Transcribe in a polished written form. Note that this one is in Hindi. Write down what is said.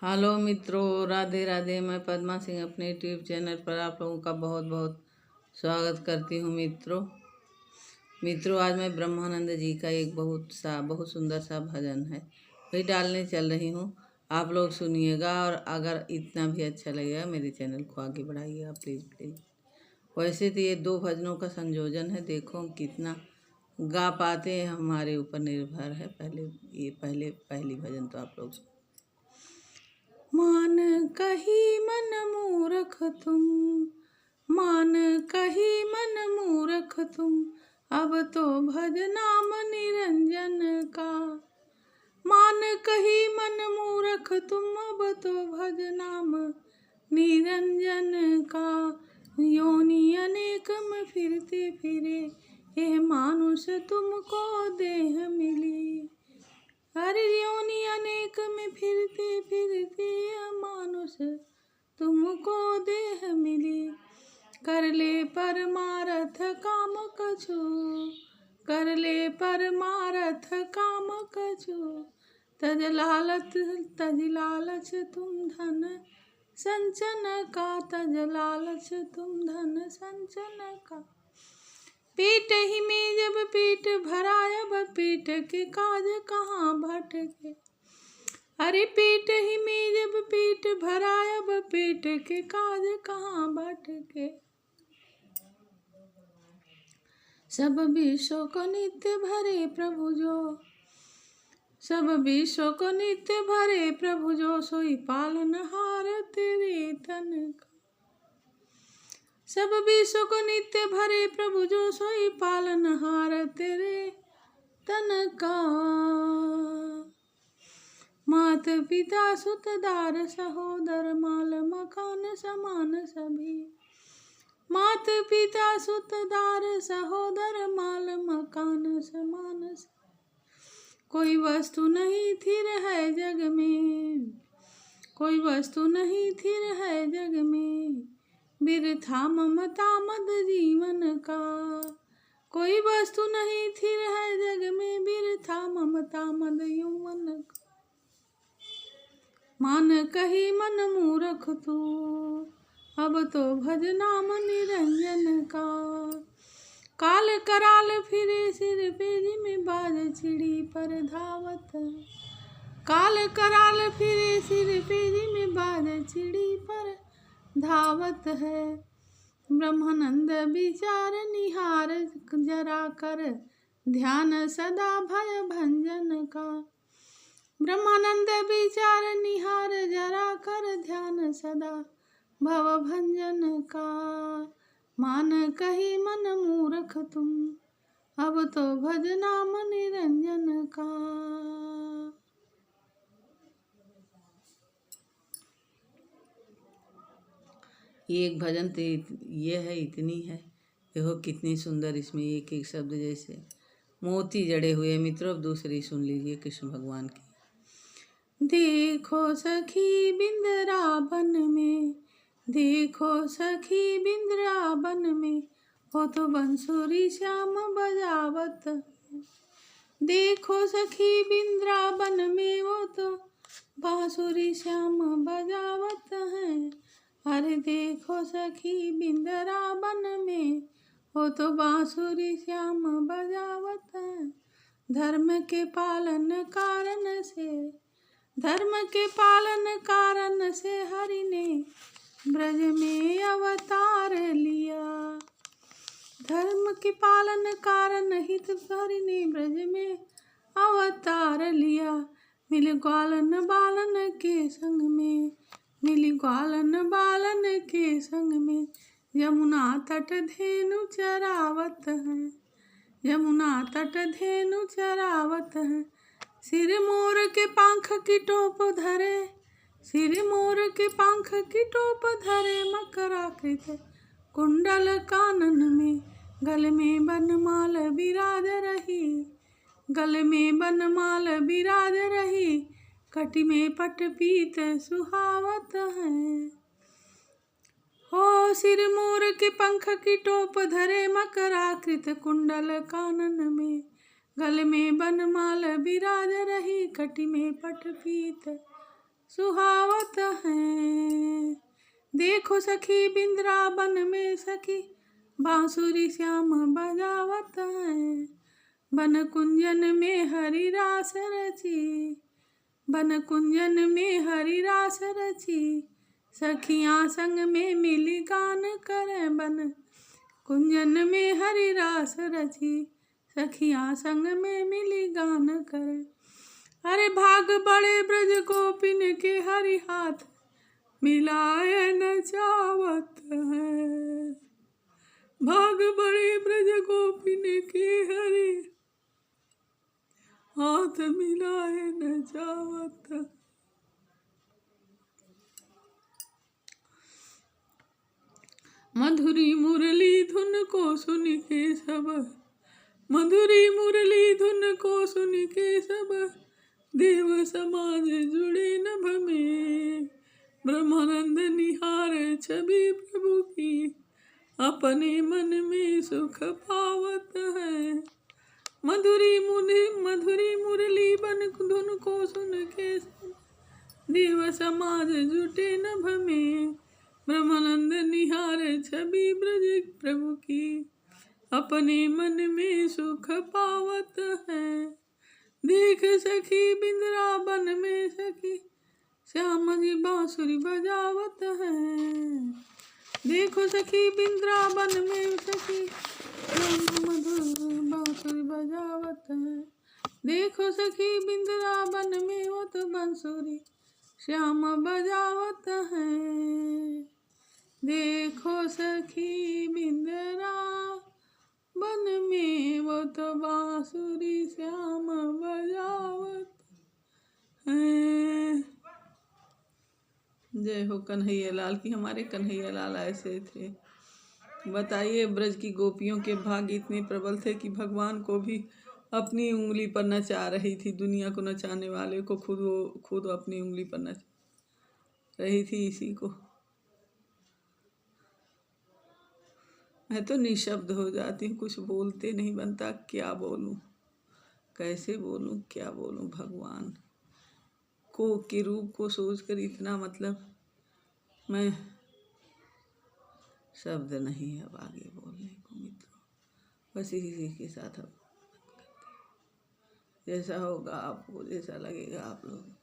हेलो मित्रों, राधे राधे। मैं पद्मा सिंह अपने यूट्यूब चैनल पर आप लोगों का बहुत बहुत स्वागत करती हूँ। मित्रों आज मैं ब्रह्मानंद जी का एक बहुत सुंदर सा भजन है वही डालने चल रही हूँ। आप लोग सुनिएगा और अगर इतना भी अच्छा लगेगा मेरे चैनल को आगे बढ़ाइएगा प्लीज़ प्लीज़। वैसे तो ये 2 भजनों का संयोजन है, देखो हम कितना गा पाते हैं, हमारे ऊपर निर्भर है। पहली भजन तो आप लोग मान कही मन मूरख तुम, मान कही मन मूरख तुम, अब तो भज नाम निरंजन का। मान कही मन मूरख तुम, अब तो भज नाम निरंजन का। योनि अनेक में फिरते फिरे, ये मानुष तुमको देह मिली। हर योनि अनेक में फिरते फिरते मानुष तुमको देह मिली। कर ले परमारथ काम कछु, कर ले परमारथ काम कछु, तज लालच तुम धन संचन का, तज लालच तुम धन संचन का। पेट ही में जब पेट भरा, अब पेट के काज कहाँ भटके। अरे पेट ही में जब पेट भरा, अब पेट के काज कहाँ भटके। सब विश्व को नित्य भरे प्रभु जो, सब विश्व को नित्य भरे प्रभु जो, सोई पालनहार तेरे तन का। सब विश्व को नित्य भरे प्रभु जो, सोई पालनहार तेरे तन का। मात पिता सुत दार सहोदर माल मकान समान सभी। मात पिता सुत दार सहोदर माल मकान समान सभी। कोई वस्तु नहीं थिर है जग में, कोई वस्तु नहीं थिर है जग में, बिरथा ममता मद जीवन का। कोई वस्तु नहीं थिर है जग में, बिरथा ममता मद यौवन का। मान कही मन मूरख तू, अब तो भज नाम निरंजन का। काल कराल फिरे सिर पे, जिमें बाज चिड़ी पर धावत। काल कराल फिरे सिर पे, जिमें बाज चिड़ी पर धावत है। ब्रह्मानंद विचार निहार जरा कर, ध्यान सदा भय भंजन का। ब्रह्मानंद विचार निहार जरा कर, ध्यान सदा भव भंजन का। मान कही मन मूरख तुम, अब तो भज नाम निरंजन का। ये एक भजन तो ये है, इतनी है। देखो कितनी सुंदर इसमें एक एक शब्द जैसे मोती जड़े हुए। मित्रों अब दूसरी सुन लीजिए कृष्ण भगवान की। देखो सखी बिंद्रावन में, देखो सखी बिंद्रावन में, वो तो बंसुरी श्याम बजावत। देखो सखी बिंद्रावन में, वो तो बांसुरी श्याम बजावत है। अरे देखो सखी बिंद्रावन में, वो तो बांसुरी श्याम बजावत है। धर्म के पालन कारण से, धर्म के पालन कारण से हरि ने ब्रज में अवतार लिया। धर्म के पालन कारण हित हरि ने ब्रज में अवतार लिया। मिल ग्वालन बालन के संग में, मिली ग्वालन बालन के संग में, यमुना तट धेनु चरावत है। यमुना तट धेनु चरावत है। सिर मोर के पंख की टोप धरे, सिर मोर के पंख की टोप धरे, मकराकृत कुंडल कानन में, गल में बनमाल विराज रही। गल में बनमाल विराज रही, कटि में पट पीत सुहावत है। हो सिर मोर के पंख की टोप धरे, मकराकृत कुंडल कानन में, गल में बनमाल विराज रही, कटि में पट पीत सुहावत है। देखो सखी बिंद्रावन में सखी बांसुरी श्याम बजावत है। बन कुंजन में हरि रास रची, बन कुंजन में हरि रास रची, सखियाँ संग में मिली गान करें। बन कुंजन में हरि रास रची, सखियाँ संग में मिली गान करें। अरे भाग बड़े ब्रज गोपिन के हरि हाथ मिलाए नचावत है। भाग बड़े ब्रज गोपिन के हरि हाथ मिलाए नचावत है। मधुरी मुरली धुन को सुन के सब, मधुरी मुरली धुन को सुन के सब, देव समाज जुड़े नभ में। ब्रह्मानंद निहार छवि प्रभु की, अपने मन में सुख पावत है। मधुरी मुरली बन धुन को सुन के सब, देव समाज जुटे नभ में। ब्रह्मानंद निहार छवि ब्रज प्रभु की, अपने मन में सुख पावत है। देख सखी बिंद्रावन में सखी श्याम जी बांसुरी बजावत है। देखो सखी बिंद्रावन में सखी श्याम मधुर बांसुरी बजावत है। देखो सखी बिंद्रावन में वो तो बांसुरी श्याम बजावत है। देखो सखी बिंद्रावन में वो तो बांसुरी श्याम बजावत है। जय हो कन्हैया लाल की। हमारे कन्हैया लाल ऐसे थे। बताइए, ब्रज की गोपियों के भाग्य इतने प्रबल थे कि भगवान को भी अपनी उंगली पर नचा रही थी। दुनिया को नचाने वाले को खुद अपनी उंगली पर नचा रही थी। इसी को मैं तो निशब्द हो जाती हूँ, कुछ बोलते नहीं बनता। क्या बोलूँ, कैसे बोलूँ, क्या बोलूँ। भगवान को के रूप को सोचकर इतना मैं शब्द नहीं है अब आगे बोलने को मित्रों। बस इसी के साथ अब जैसा होगा आपको, जैसा लगेगा आप लोग